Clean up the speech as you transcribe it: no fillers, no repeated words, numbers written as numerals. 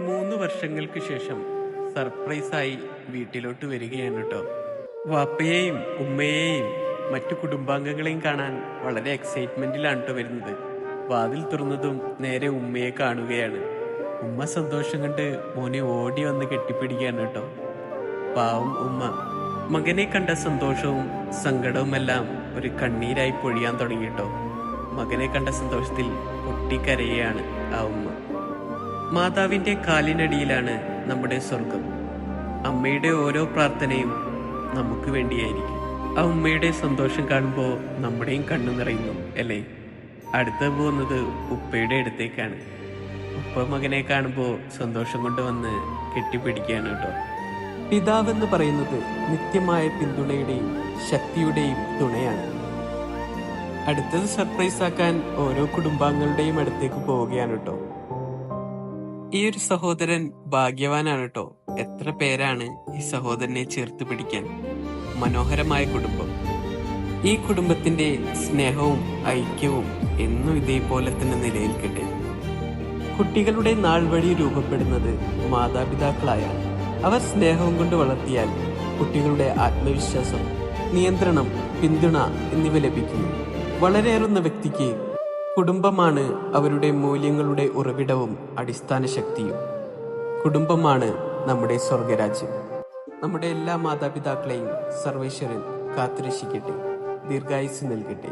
3 വർഷങ്ങൾക്ക് ശേഷം സർപ്രൈസായി വീട്ടിലോട്ട് വരികയാണ് കേട്ടോ. വാപ്പയെയും ഉമ്മയെയും മറ്റു കുടുംബാംഗങ്ങളെയും കാണാൻ വളരെ എക്സൈറ്റ്മെന്റിലാണ് കേട്ടോ വരുന്നത്. വാതിൽ തുറന്നതും നേരെ ഉമ്മയെ കാണുകയാണ്. ഉമ്മ സന്തോഷം കണ്ട് മോനെ ഓടി വന്ന് കെട്ടിപ്പിടിക്കുകയാണ് കേട്ടോ. പാവം ഉമ്മ. മകനെ കണ്ട സന്തോഷവും സങ്കടവുമെല്ലാം ഒരു കണ്ണീരായി പൊഴിയാൻ തുടങ്ങിയിട്ടോ. മകനെ കണ്ട സന്തോഷത്തിൽ പൊട്ടിക്കരയാണ് ആ ഉമ്മ. മാതാവിന്റെ കാലിനടിയിലാണ് നമ്മുടെ സ്വർഗം. അമ്മയുടെ ഓരോ പ്രാർത്ഥനയും നമുക്ക് വേണ്ടിയായിരിക്കും. ആ ഉമ്മയുടെ സന്തോഷം കാണുമ്പോൾ നമ്മുടെയും കണ്ണു നിറയുന്നു അല്ലേ. അടുത്ത് പോകുന്നത് ഉപ്പയുടെ അടുത്തേക്കാണ്. ഉപ്പ മകനെ കാണുമ്പോൾ സന്തോഷം കൊണ്ട് വന്ന് കെട്ടിപ്പിടിക്കുകയാണ് കേട്ടോ. പിതാവെന്ന് പറയുന്നത് നിത്യമായ പിന്തുണയുടെയും ശക്തിയുടെയും തുണയാണ്. അടുത്തത് സർപ്രൈസ് ആക്കാൻ ഓരോ കുടുംബാംഗങ്ങളുടെയും അടുത്തേക്ക് പോവുകയാണ് കേട്ടോ. ഈ ഒരു സഹോദരൻ ഭാഗ്യവാനാണ് കേട്ടോ. എത്ര പേരാണ് ഈ സഹോദരനെ ചേർത്ത് പിടിക്കാൻ. മനോഹരമായ കുടുംബം. ഈ കുടുംബത്തിന്റെ സ്നേഹവും ഐക്യവും എന്നും ഇതേപോലെ തന്നെ നിലനിൽക്കട്ടെ. കുട്ടികളുടെ നാൾ വഴി രൂപപ്പെടുന്നത് മാതാപിതാക്കളായാണ്. അവർ സ്നേഹവും കൊണ്ട് വളർത്തിയാൽ കുട്ടികളുടെ ആത്മവിശ്വാസം, നിയന്ത്രണം, പിന്തുണ എന്നിവ ലഭിക്കുന്നു. വളരെയേറുന്ന വ്യക്തിക്ക് കുടുംബമാണ് അവരുടെ മൂല്യങ്ങളുടെ ഉറവിടവും അടിസ്ഥാന ശക്തിയും. കുടുംബമാണ് നമ്മുടെ സ്വർഗരാജ്യം. നമ്മുടെ എല്ലാ മാതാപിതാക്കളെയും സർവേശ്വരൻ കാത്തുരക്ഷിക്കട്ടെ, ദീർഘായുസ്സ് നൽകട്ടെ.